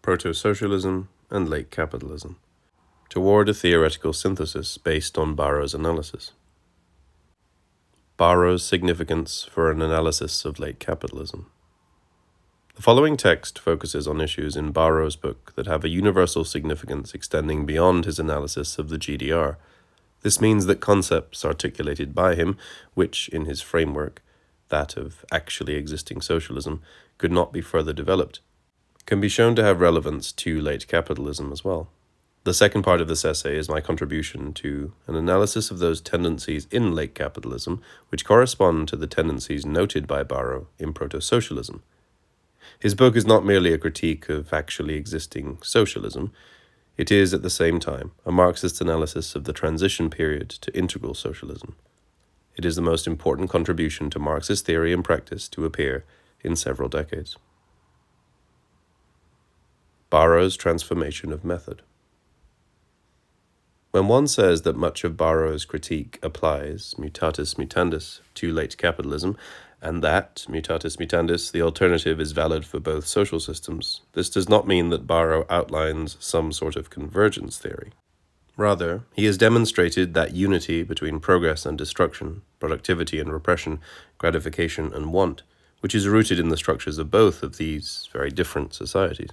Protosocialism and Late Capitalism, toward a theoretical synthesis based on Barrow's analysis. Barrow's significance for an analysis of late capitalism. The following text focuses on issues in Barrow's book that have a universal significance extending beyond his analysis of the GDR. This means that concepts articulated by him, which, in his framework, that of actually existing socialism, could not be further developed, can be shown to have relevance to late capitalism as well. The second part of this essay is my contribution to an analysis of those tendencies in late capitalism which correspond to the tendencies noted by Barrow in Protosocialism. His book is not merely a critique of actually existing socialism, it is at the same time a Marxist analysis of the transition period to integral socialism. It is the most important contribution to Marxist theory and practice to appear in several decades. Barrow's transformation of method. When one says that much of Barrow's critique applies, mutatis mutandis, to late capitalism, and that, mutatis mutandis, the alternative is valid for both social systems, this does not mean that Barrow outlines some sort of convergence theory. Rather, he has demonstrated that unity between progress and destruction, productivity and repression, gratification and want, which is rooted in the structures of both of these very different societies.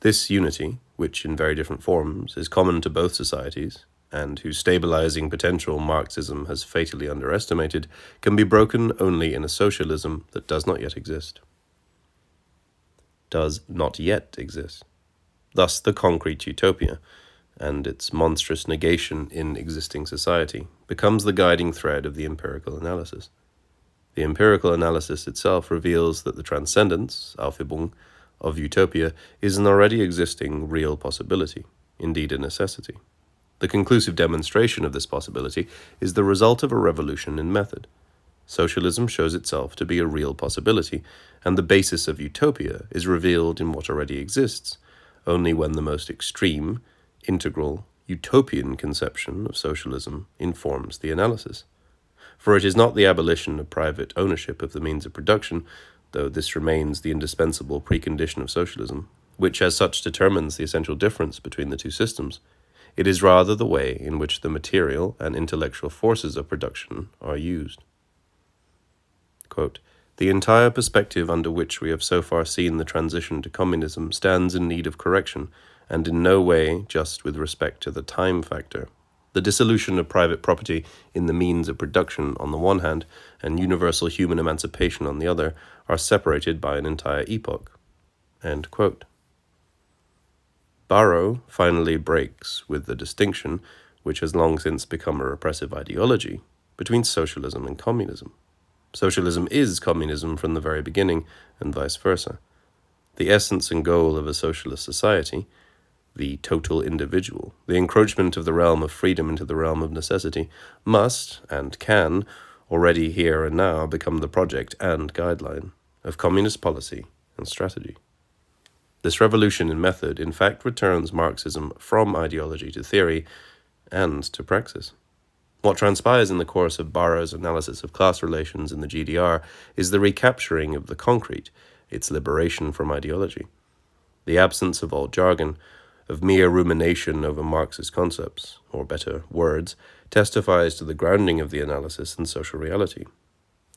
This unity, which in very different forms is common to both societies, and whose stabilizing potential Marxism has fatally underestimated, can be broken only in a socialism that does not yet exist. Does not yet exist. Thus the concrete utopia, and its monstrous negation in existing society, becomes the guiding thread of the empirical analysis. The empirical analysis itself reveals that the transcendence, Aufhebung, of utopia is an already existing real possibility, indeed a necessity. The conclusive demonstration of this possibility is the result of a revolution in method. Socialism shows itself to be a real possibility, and the basis of utopia is revealed in what already exists, only when the most extreme, integral, utopian conception of socialism informs the analysis. For it is not the abolition of private ownership of the means of production, though this remains the indispensable precondition of socialism, which as such determines the essential difference between the two systems. It is rather the way in which the material and intellectual forces of production are used. Quote, "The entire perspective under which we have so far seen the transition to communism stands in need of correction, and in no way just with respect to the time factor. The dissolution of private property in the means of production on the one hand, and universal human emancipation on the other, are separated by an entire epoch." End quote. Barrow finally breaks with the distinction, which has long since become a repressive ideology, between socialism and communism. Socialism is communism from the very beginning, and vice versa. The essence and goal of a socialist society, the total individual, the encroachment of the realm of freedom into the realm of necessity, must, and can, already here and now become the project and guideline of communist policy and strategy. This revolution in method, in fact, returns Marxism from ideology to theory and to praxis. What transpires in the course of Barrow's analysis of class relations in the GDR is the recapturing of the concrete, its liberation from ideology. The absence of all jargon, of mere rumination over Marxist concepts, or better, words, testifies to the grounding of the analysis in social reality.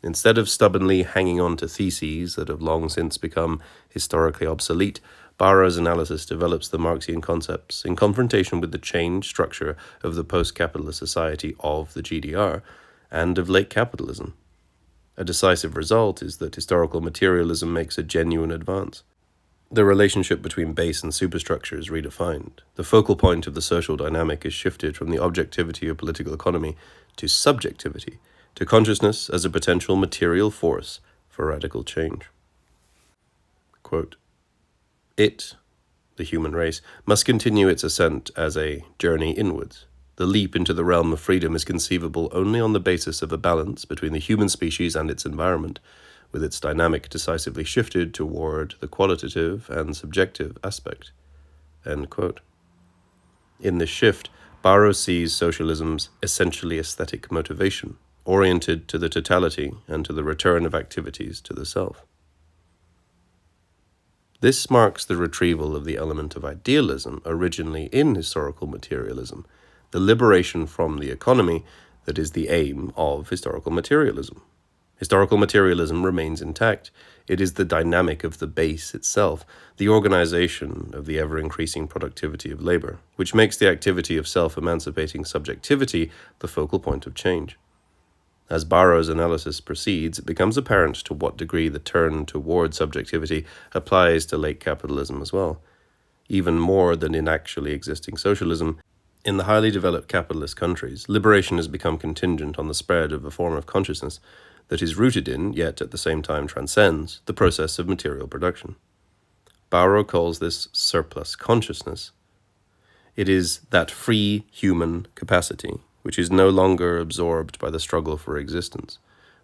Instead of stubbornly hanging on to theses that have long since become historically obsolete, Barrow's analysis develops the Marxian concepts in confrontation with the changed structure of the post-capitalist society of the GDR and of late capitalism. A decisive result is that historical materialism makes a genuine advance. The relationship between base and superstructure is redefined. The focal point of the social dynamic is shifted from the objectivity of political economy to subjectivity, to consciousness as a potential material force for radical change. Quote, "It, the human race, must continue its ascent as a journey inwards. The leap into the realm of freedom is conceivable only on the basis of a balance between the human species and its environment, with its dynamic decisively shifted toward the qualitative and subjective aspect." End quote. In this shift, Barrow sees socialism's essentially aesthetic motivation, oriented to the totality and to the return of activities to the self. This marks the retrieval of the element of idealism originally in historical materialism, the liberation from the economy that is the aim of historical materialism. Historical materialism remains intact. It is the dynamic of the base itself, the organization of the ever-increasing productivity of labor, which makes the activity of self-emancipating subjectivity the focal point of change. As Barrow's analysis proceeds, it becomes apparent to what degree the turn toward subjectivity applies to late capitalism as well. Even more than in actually existing socialism, in the highly developed capitalist countries, liberation has become contingent on the spread of a form of consciousness that is rooted in, yet at the same time transcends, the process of material production. Barrow calls this surplus consciousness. It is that free human capacity which is no longer absorbed by the struggle for existence,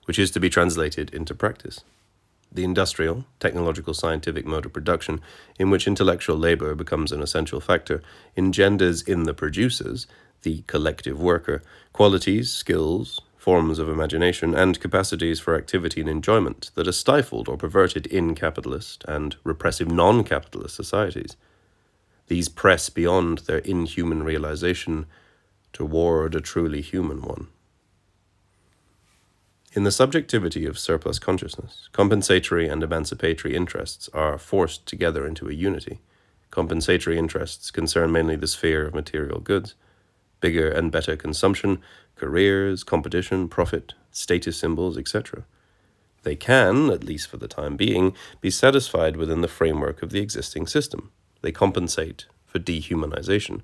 which is to be translated into practice. The industrial, technological, scientific mode of production, in which intellectual labor becomes an essential factor, engenders in the producers, the collective worker, qualities, skills, forms of imagination, and capacities for activity and enjoyment that are stifled or perverted in capitalist and repressive non-capitalist societies. These press beyond their inhuman realization toward a truly human one. In the subjectivity of surplus consciousness, compensatory and emancipatory interests are forced together into a unity. Compensatory interests concern mainly the sphere of material goods, bigger and better consumption, careers, competition, profit, status symbols, etc. They can, at least for the time being, be satisfied within the framework of the existing system. They compensate for dehumanization.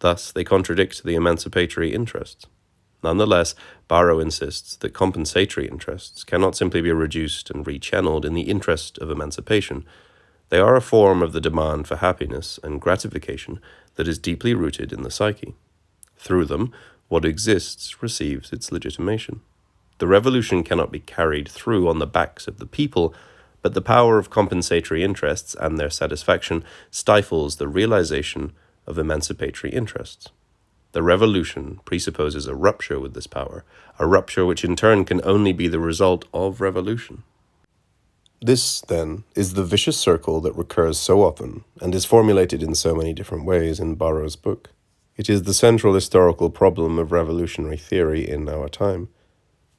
Thus, they contradict the emancipatory interests. Nonetheless, Barrow insists that compensatory interests cannot simply be reduced and rechanneled in the interest of emancipation. They are a form of the demand for happiness and gratification that is deeply rooted in the psyche. Through them, what exists receives its legitimation. The revolution cannot be carried through on the backs of the people, but the power of compensatory interests and their satisfaction stifles the realization of emancipatory interests. The revolution presupposes a rupture with this power, a rupture which in turn can only be the result of revolution. This, then, is the vicious circle that recurs so often and is formulated in so many different ways in Barrow's book. It is the central historical problem of revolutionary theory in our time.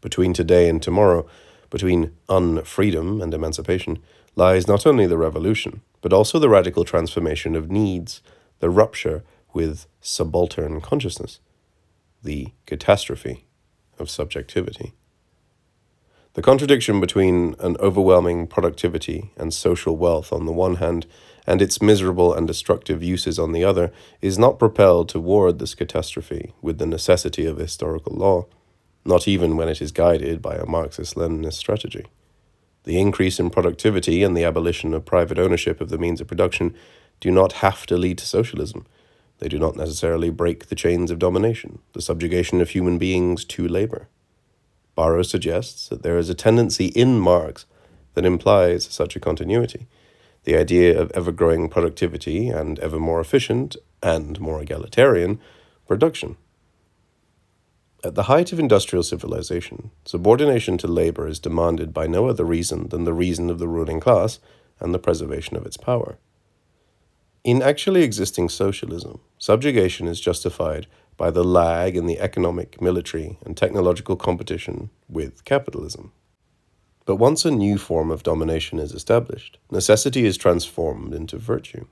Between today and tomorrow, between unfreedom and emancipation, lies not only the revolution, but also the radical transformation of needs, the rupture with subaltern consciousness, the catastrophe of subjectivity. The contradiction between an overwhelming productivity and social wealth on the one hand, and its miserable and destructive uses on the other, is not propelled toward this catastrophe with the necessity of historical law, not even when it is guided by a Marxist-Leninist strategy. The increase in productivity and the abolition of private ownership of the means of production do not have to lead to socialism. They do not necessarily break the chains of domination, the subjugation of human beings to labor. Barrow suggests that there is a tendency in Marx that implies such a continuity, the idea of ever-growing productivity and ever more efficient and more egalitarian production. At the height of industrial civilization, subordination to labor is demanded by no other reason than the reason of the ruling class and the preservation of its power. In actually existing socialism, subjugation is justified by the lag in the economic, military, and technological competition with capitalism. But once a new form of domination is established, necessity is transformed into virtue.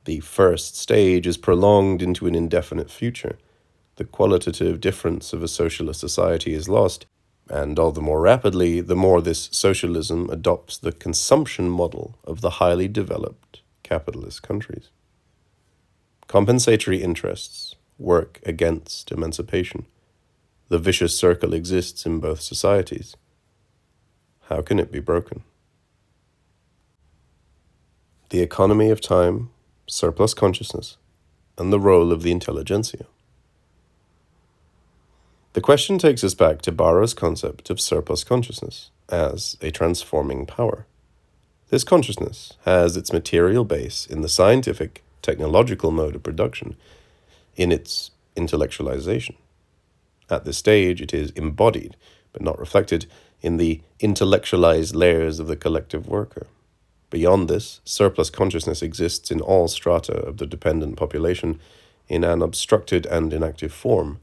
The first stage is prolonged into an indefinite future. The qualitative difference of a socialist society is lost, and all the more rapidly, the more this socialism adopts the consumption model of the highly developed capitalist countries. Compensatory interests work against emancipation. The vicious circle exists in both societies. How can it be broken? The economy of time, surplus consciousness, and the role of the intelligentsia. The question takes us back to Barrow's concept of surplus consciousness as a transforming power. This consciousness has its material base in the scientific, technological mode of production, in its intellectualization. At this stage, it is embodied, but not reflected, in the intellectualized layers of the collective worker. Beyond this, surplus consciousness exists in all strata of the dependent population in an obstructed and inactive form.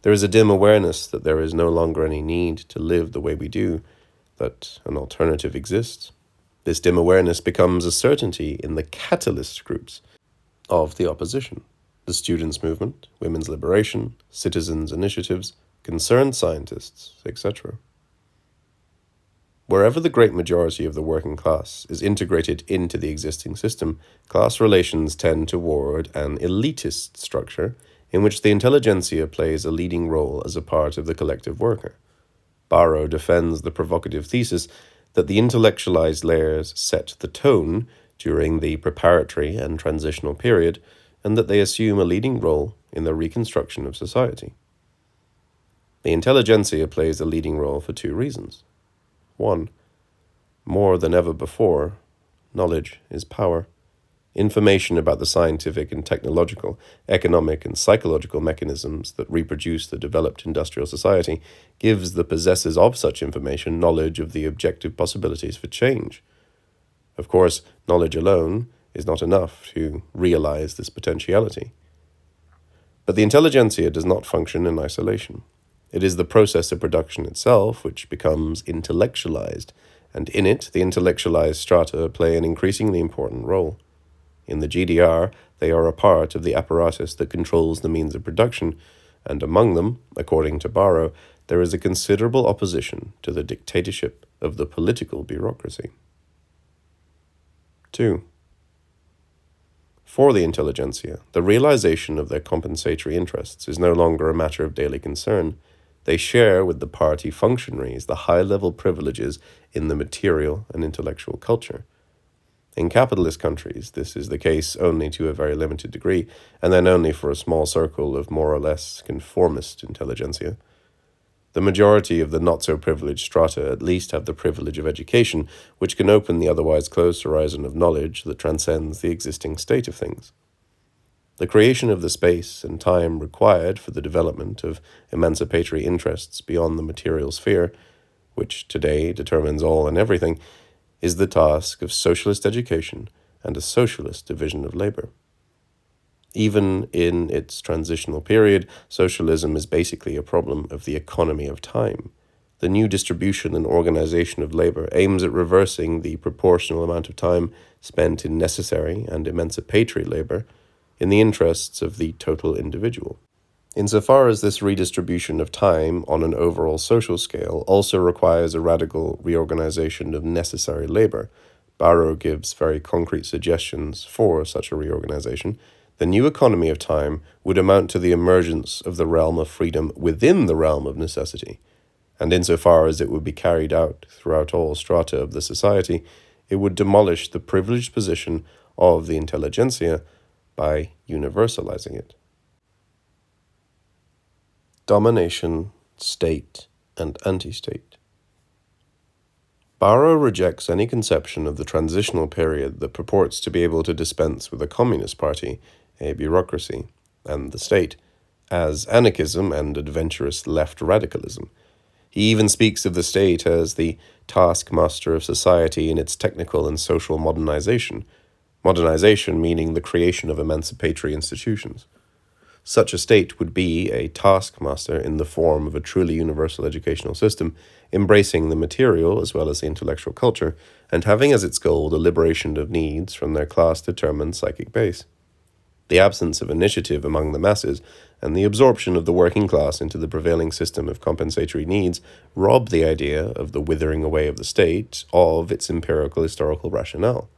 There is a dim awareness that there is no longer any need to live the way we do, that an alternative exists. This dim awareness becomes a certainty in the catalyst groups of the opposition: the students' movement, women's liberation, citizens' initiatives, concerned scientists, etc. Wherever the great majority of the working class is integrated into the existing system, class relations tend toward an elitist structure in which the intelligentsia plays a leading role as a part of the collective worker. Barrow defends the provocative thesis that the intellectualized layers set the tone during the preparatory and transitional period, and that they assume a leading role in the reconstruction of society. The intelligentsia plays a leading role for two reasons. 1. More than ever before, knowledge is power. Information about the scientific and technological, economic and psychological mechanisms that reproduce the developed industrial society gives the possessors of such information knowledge of the objective possibilities for change. Of course, knowledge alone is not enough to realize this potentiality. But the intelligentsia does not function in isolation. It is the process of production itself which becomes intellectualized, and in it the intellectualized strata play an increasingly important role. In the GDR, they are a part of the apparatus that controls the means of production, and among them, according to Barrow, there is a considerable opposition to the dictatorship of the political bureaucracy. 2. For the intelligentsia, the realization of their compensatory interests is no longer a matter of daily concern. They share with the party functionaries the high-level privileges in the material and intellectual culture. In capitalist countries, this is the case only to a very limited degree, and then only for a small circle of more or less conformist intelligentsia. The majority of the not-so-privileged strata at least have the privilege of education, which can open the otherwise closed horizon of knowledge that transcends the existing state of things. The creation of the space and time required for the development of emancipatory interests beyond the material sphere, which today determines all and everything, is the task of socialist education and a socialist division of labor. Even in its transitional period, socialism is basically a problem of the economy of time. The new distribution and organization of labor aims at reversing the proportional amount of time spent in necessary and emancipatory labor in the interests of the total individual. Insofar as this redistribution of time on an overall social scale also requires a radical reorganization of necessary labor, Barrow gives very concrete suggestions for such a reorganization. The new economy of time would amount to the emergence of the realm of freedom within the realm of necessity, and insofar as it would be carried out throughout all strata of the society, it would demolish the privileged position of the intelligentsia by universalizing it. Domination, state, and anti-state. Barrow rejects any conception of the transitional period that purports to be able to dispense with a communist party, a bureaucracy, and the state, as anarchism and adventurous left radicalism. He even speaks of the state as the taskmaster of society in its technical and social modernization meaning the creation of emancipatory institutions. Such a state would be a taskmaster in the form of a truly universal educational system, embracing the material as well as the intellectual culture, and having as its goal the liberation of needs from their class-determined psychic base. The absence of initiative among the masses and the absorption of the working class into the prevailing system of compensatory needs rob the idea of the withering away of the state of its empirical historical rationale.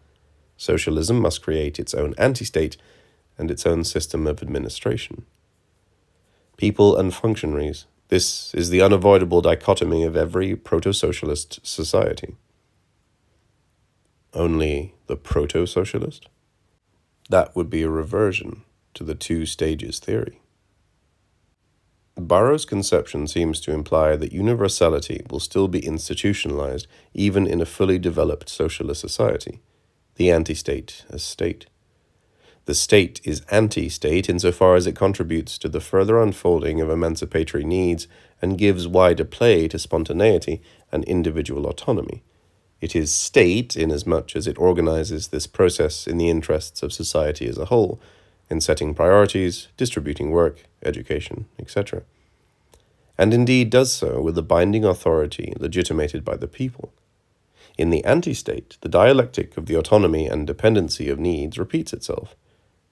Socialism must create its own anti-state and its own system of administration. People and functionaries, this is the unavoidable dichotomy of every proto-socialist society. Only the proto-socialist? That would be a reversion to the two stages theory. Barrow's conception seems to imply that universality will still be institutionalized even in a fully developed socialist society, the anti-state as state. The state is anti-state insofar as it contributes to the further unfolding of emancipatory needs and gives wider play to spontaneity and individual autonomy. It is state inasmuch as it organizes this process in the interests of society as a whole, in setting priorities, distributing work, education, etc., and indeed does so with a binding authority legitimated by the people. In the anti-state, the dialectic of the autonomy and dependency of needs repeats itself.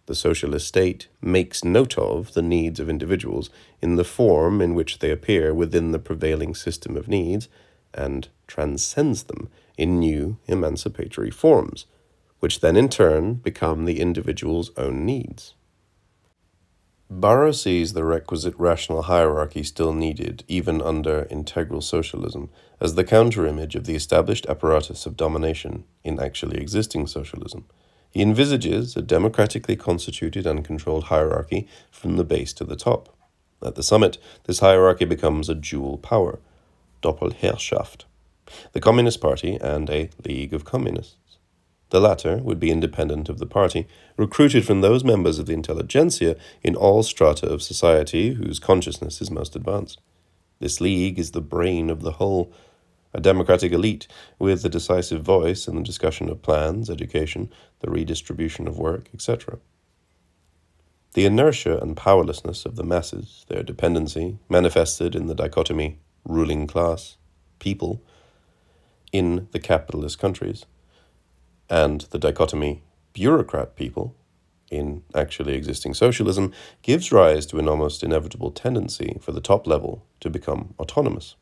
The socialist state makes note of the needs of individuals in the form in which they appear within the prevailing system of needs, and transcends them in new emancipatory forms, which then in turn become the individual's own needs. Barrow sees the requisite rational hierarchy still needed, even under integral socialism, as the counter-image of the established apparatus of domination in actually existing socialism. He envisages a democratically constituted and controlled hierarchy from the base to the top. At the summit, this hierarchy becomes a dual power, Doppelherrschaft, the Communist Party and a League of Communists. The latter would be independent of the party, recruited from those members of the intelligentsia in all strata of society whose consciousness is most advanced. This league is the brain of the whole, a democratic elite with a decisive voice in the discussion of plans, education, the redistribution of work, etc. The inertia and powerlessness of the masses, their dependency, manifested in the dichotomy ruling class, people, in the capitalist countries, and the dichotomy bureaucrat people, in actually existing socialism, gives rise to an almost inevitable tendency for the top level to become autonomous.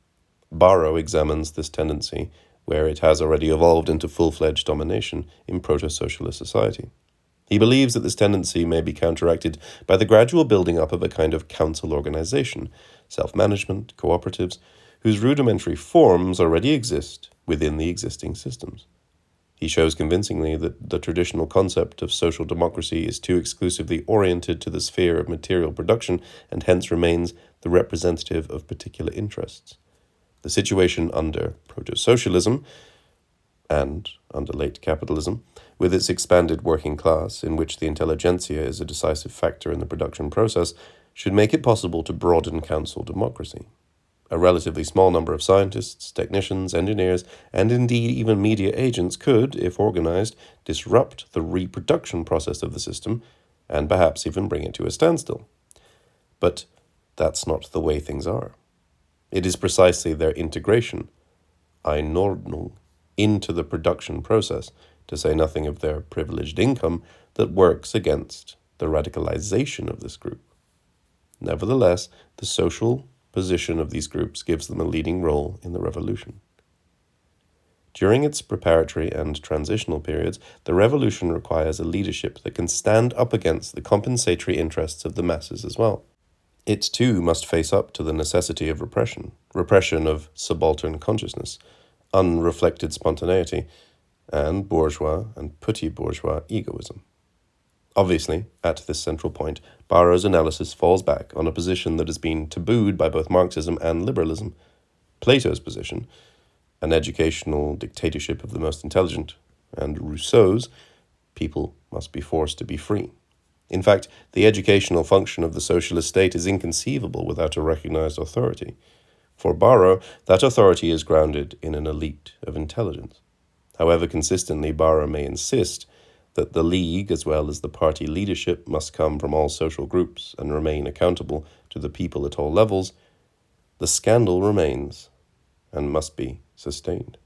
Barrow examines this tendency where it has already evolved into full-fledged domination in proto-socialist society. He believes that this tendency may be counteracted by the gradual building up of a kind of council organization, self-management, cooperatives, whose rudimentary forms already exist within the existing systems. He shows convincingly that the traditional concept of social democracy is too exclusively oriented to the sphere of material production and hence remains the representative of particular interests. The situation under proto-socialism and under late capitalism, with its expanded working class, in which the intelligentsia is a decisive factor in the production process, should make it possible to broaden council democracy. A relatively small number of scientists, technicians, engineers, and indeed even media agents could, if organized, disrupt the reproduction process of the system and perhaps even bring it to a standstill. But that's not the way things are. It is precisely their integration, Einordnung, into the production process, to say nothing of their privileged income, that works against the radicalization of this group. Nevertheless, the social position of these groups gives them a leading role in the revolution. During its preparatory and transitional periods, the revolution requires a leadership that can stand up against the compensatory interests of the masses as well. It too must face up to the necessity of repression of subaltern consciousness, unreflected spontaneity, and bourgeois and petit bourgeois egoism. Obviously, at this central point, Barrow's analysis falls back on a position that has been tabooed by both Marxism and liberalism, Plato's position, an educational dictatorship of the most intelligent, and Rousseau's, people must be forced to be free. In fact, the educational function of the socialist state is inconceivable without a recognized authority. For Barrow, that authority is grounded in an elite of intelligence. However consistently Barrow may insist that the League, as well as the party leadership, must come from all social groups and remain accountable to the people at all levels, the scandal remains and must be sustained.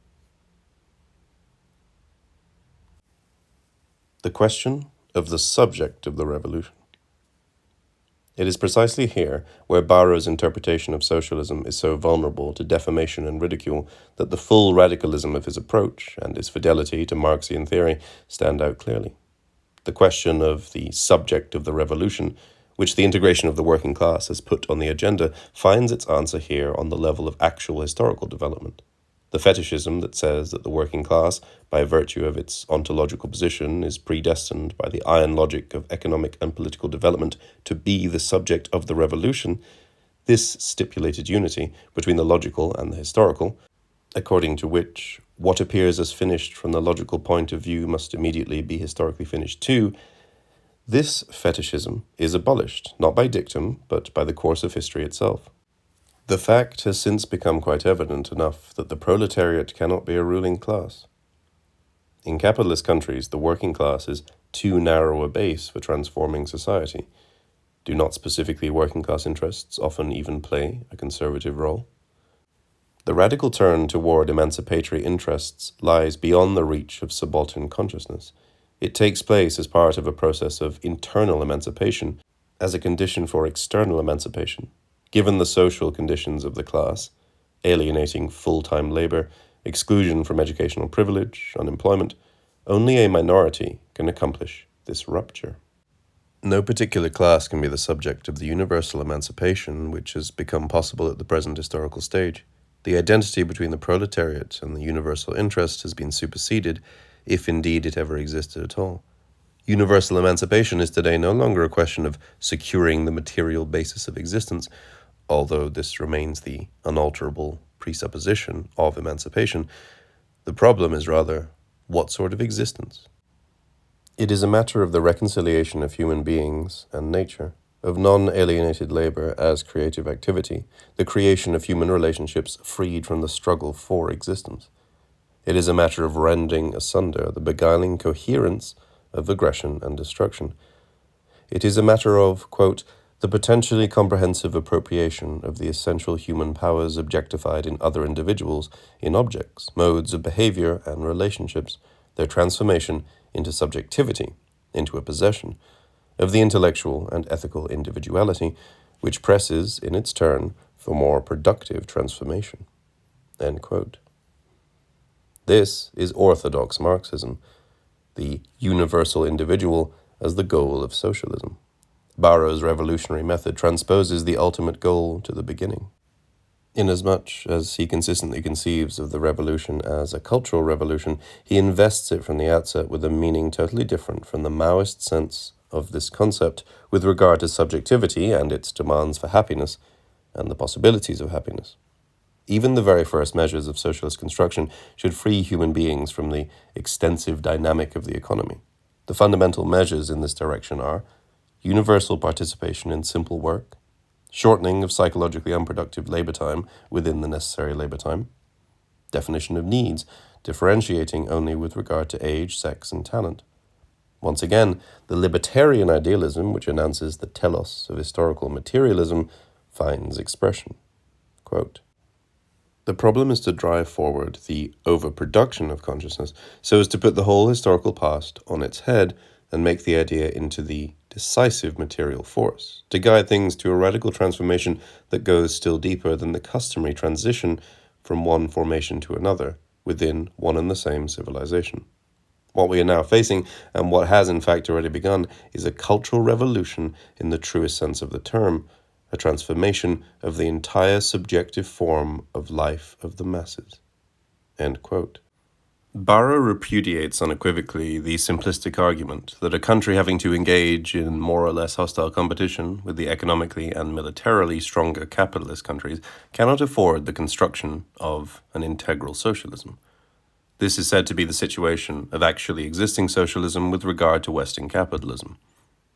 The question of the subject of the revolution. It is precisely here where Barrow's interpretation of socialism is so vulnerable to defamation and ridicule that the full radicalism of his approach and his fidelity to Marxian theory stand out clearly. The question of the subject of the revolution, which the integration of the working class has put on the agenda, finds its answer here on the level of actual historical development. The fetishism that says that the working class, by virtue of its ontological position, is predestined by the iron logic of economic and political development to be the subject of the revolution, this stipulated unity between the logical and the historical, according to which what appears as finished from the logical point of view must immediately be historically finished too, this fetishism is abolished, not by dictum, but by the course of history itself. The fact has since become quite evident enough that the proletariat cannot be a ruling class. In capitalist countries, the working class is too narrow a base for transforming society. Do not specifically working class interests often even play a conservative role? The radical turn toward emancipatory interests lies beyond the reach of subaltern consciousness. It takes place as part of a process of internal emancipation, as a condition for external emancipation. Given the social conditions of the class, alienating full-time labor, exclusion from educational privilege, unemployment, only a minority can accomplish this rupture. No particular class can be the subject of the universal emancipation which has become possible at the present historical stage. The identity between the proletariat and the universal interest has been superseded, if indeed it ever existed at all. Universal emancipation is today no longer a question of securing the material basis of existence, although this remains the unalterable presupposition of emancipation. The problem is rather, what sort of existence? It is a matter of the reconciliation of human beings and nature, of non-alienated labor as creative activity, the creation of human relationships freed from the struggle for existence. It is a matter of rending asunder the beguiling coherence of aggression and destruction. It is a matter of, quote, the potentially comprehensive appropriation of the essential human powers objectified in other individuals, in objects, modes of behavior, and relationships, their transformation into subjectivity, into a possession, of the intellectual and ethical individuality, which presses, in its turn, for more productive transformation. End quote. This is orthodox Marxism, the universal individual as the goal of socialism. Barrow's revolutionary method transposes the ultimate goal to the beginning. Inasmuch as he consistently conceives of the revolution as a cultural revolution, he invests it from the outset with a meaning totally different from the Maoist sense of this concept with regard to subjectivity and its demands for happiness and the possibilities of happiness. Even the very first measures of socialist construction should free human beings from the extensive dynamic of the economy. The fundamental measures in this direction are universal participation in simple work, shortening of psychologically unproductive labor time within the necessary labor time, definition of needs, differentiating only with regard to age, sex, and talent. Once again, the libertarian idealism, which announces the telos of historical materialism, finds expression. Quote, the problem is to drive forward the overproduction of consciousness so as to put the whole historical past on its head and make the idea into the decisive material force, to guide things to a radical transformation that goes still deeper than the customary transition from one formation to another within one and the same civilization. What we are now facing, and what has in fact already begun, is a cultural revolution in the truest sense of the term, a transformation of the entire subjective form of life of the masses. End quote. Barrow repudiates unequivocally the simplistic argument that a country having to engage in more or less hostile competition with the economically and militarily stronger capitalist countries cannot afford the construction of an integral socialism. This is said to be the situation of actually existing socialism with regard to Western capitalism.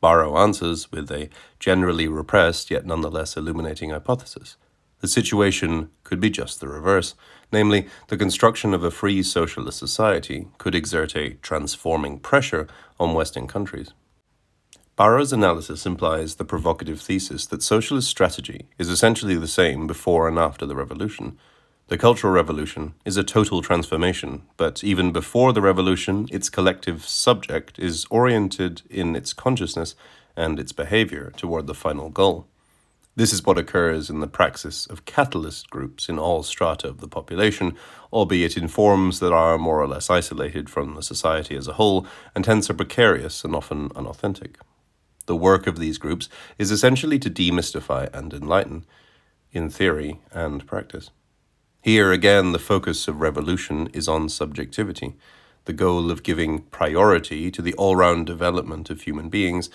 Barrow answers with a generally repressed yet nonetheless illuminating hypothesis. The situation could be just the reverse, namely, the construction of a free socialist society could exert a transforming pressure on Western countries. Barrow's analysis implies the provocative thesis that socialist strategy is essentially the same before and after the revolution. The Cultural Revolution is a total transformation, but even before the revolution, its collective subject is oriented in its consciousness and its behavior toward the final goal. This is what occurs in the praxis of catalyst groups in all strata of the population, albeit in forms that are more or less isolated from the society as a whole, and hence are precarious and often unauthentic. The work of these groups is essentially to demystify and enlighten, in theory and practice. Here again, the focus of revolution is on subjectivity, the goal of giving priority to the all-round development of human beings,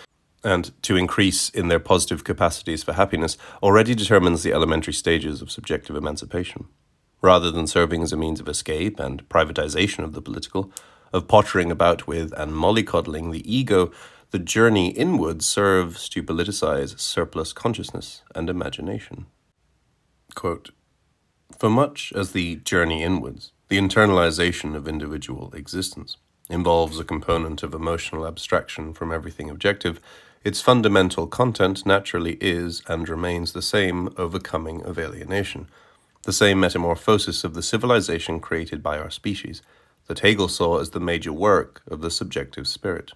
and to increase in their positive capacities for happiness already determines the elementary stages of subjective emancipation. Rather than serving as a means of escape and privatization of the political, of pottering about with and mollycoddling the ego, the journey inward serves to politicize surplus consciousness and imagination. Quote, "For much as the journey inwards, the internalization of individual existence involves a component of emotional abstraction from everything objective, its fundamental content naturally is and remains the same overcoming of alienation, the same metamorphosis of the civilization created by our species, that Hegel saw as the major work of the subjective spirit.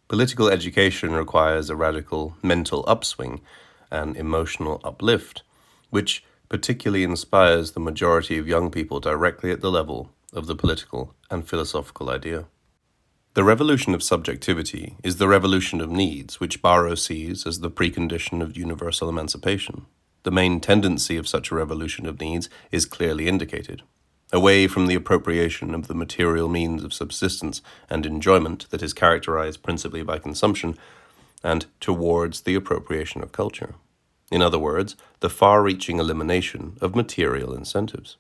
Political education requires a radical mental upswing, an emotional uplift, which particularly inspires the majority of young people directly at the level of the political and philosophical idea. The revolution of subjectivity is the revolution of needs, which Barrow sees as the precondition of universal emancipation. The main tendency of such a revolution of needs is clearly indicated. Away from the appropriation of the material means of subsistence and enjoyment that is characterized principally by consumption, and towards the appropriation of culture. In other words, the far-reaching elimination of material incentives.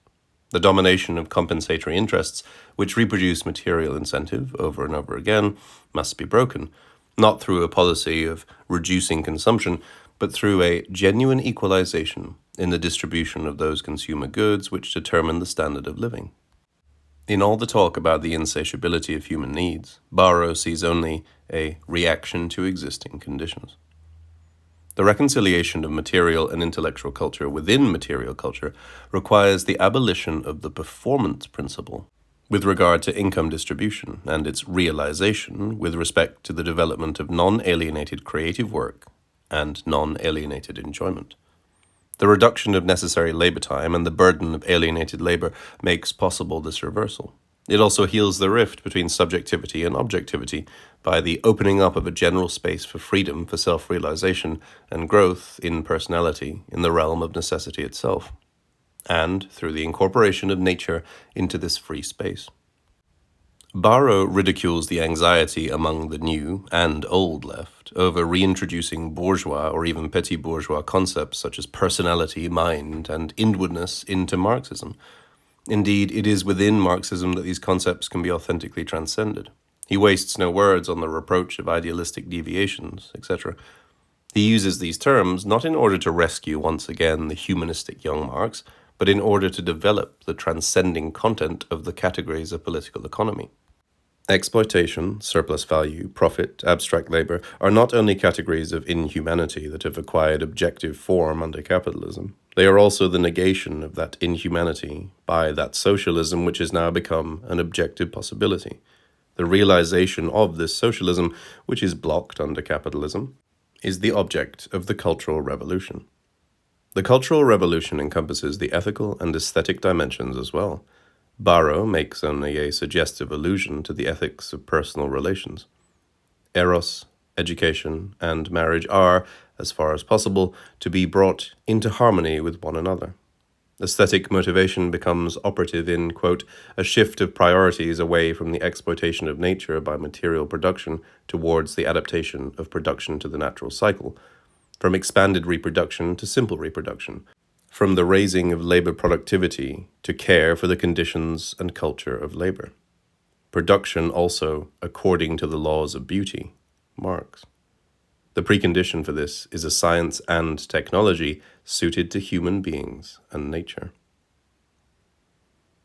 The domination of compensatory interests, which reproduce material incentive over and over again, must be broken, not through a policy of reducing consumption, but through a genuine equalization in the distribution of those consumer goods which determine the standard of living. In all the talk about the insatiability of human needs, Barrow sees only a reaction to existing conditions. The reconciliation of material and intellectual culture within material culture requires the abolition of the performance principle with regard to income distribution and its realization with respect to the development of non-alienated creative work and non-alienated enjoyment. The reduction of necessary labor time and the burden of alienated labor makes possible this reversal. It also heals the rift between subjectivity and objectivity by the opening up of a general space for freedom, for self-realization, and growth in personality in the realm of necessity itself, and through the incorporation of nature into this free space. Barrow ridicules the anxiety among the new and old left over reintroducing bourgeois or even petit bourgeois concepts such as personality, mind, and inwardness into Marxism. Indeed, it is within Marxism that these concepts can be authentically transcended. He wastes no words on the reproach of idealistic deviations, etc. He uses these terms not in order to rescue once again the humanistic young Marx, but in order to develop the transcending content of the categories of political economy. Exploitation, surplus value, profit, abstract labor are not only categories of inhumanity that have acquired objective form under capitalism, they are also the negation of that inhumanity by that socialism which has now become an objective possibility. The realization of this socialism, which is blocked under capitalism, is the object of the cultural revolution. The cultural revolution encompasses the ethical and aesthetic dimensions as well. Barrow makes only a suggestive allusion to the ethics of personal relations. Eros, education, and marriage are, as far as possible, to be brought into harmony with one another. Aesthetic motivation becomes operative in, quote, a shift of priorities away from the exploitation of nature by material production towards the adaptation of production to the natural cycle, from expanded reproduction to simple reproduction, from the raising of labor productivity to care for the conditions and culture of labor. Production also according to the laws of beauty, Marx. The precondition for this is a science and technology suited to human beings and nature.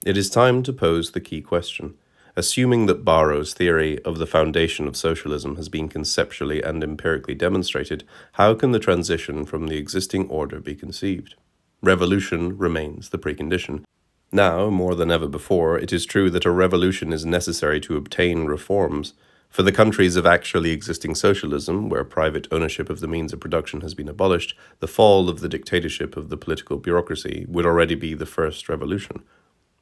It is time to pose the key question. Assuming that Barrow's theory of the foundation of socialism has been conceptually and empirically demonstrated, how can the transition from the existing order be conceived? Revolution remains the precondition. Now, more than ever before, it is true that a revolution is necessary to obtain reforms. For the countries of actually existing socialism, where private ownership of the means of production has been abolished, the fall of the dictatorship of the political bureaucracy would already be the first revolution.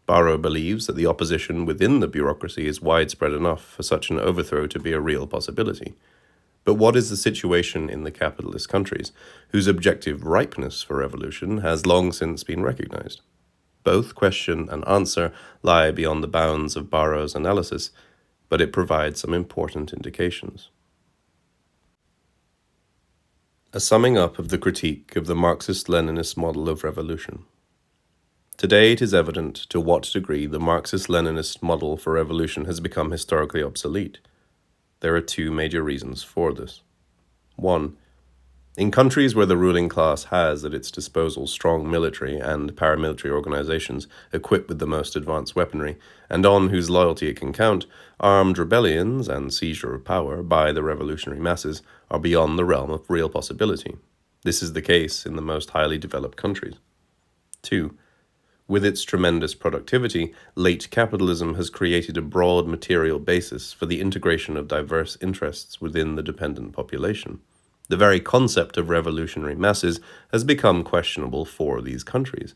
Barrow believes that the opposition within the bureaucracy is widespread enough for such an overthrow to be a real possibility. But what is the situation in the capitalist countries, whose objective ripeness for revolution has long since been recognized? Both question and answer lie beyond the bounds of Barrow's analysis, but it provides some important indications. A summing up of the critique of the Marxist-Leninist model of revolution. Today it is evident to what degree the Marxist-Leninist model for revolution has become historically obsolete. There are two major reasons for this. 1. In countries where the ruling class has at its disposal strong military and paramilitary organizations equipped with the most advanced weaponry, and on whose loyalty it can count, armed rebellions and seizure of power by the revolutionary masses are beyond the realm of real possibility. This is the case in the most highly developed countries. 2. With its tremendous productivity, late capitalism has created a broad material basis for the integration of diverse interests within the dependent population. The very concept of revolutionary masses has become questionable for these countries.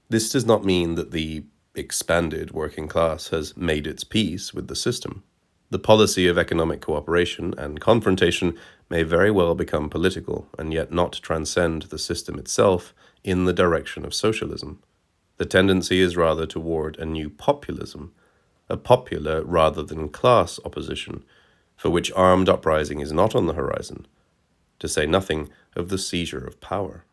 This does not mean that the expanded working class has made its peace with the system. The policy of economic cooperation and confrontation may very well become political and yet not transcend the system itself in the direction of socialism. The tendency is rather toward a new populism, a popular rather than class opposition, for which armed uprising is not on the horizon, to say nothing of the seizure of power.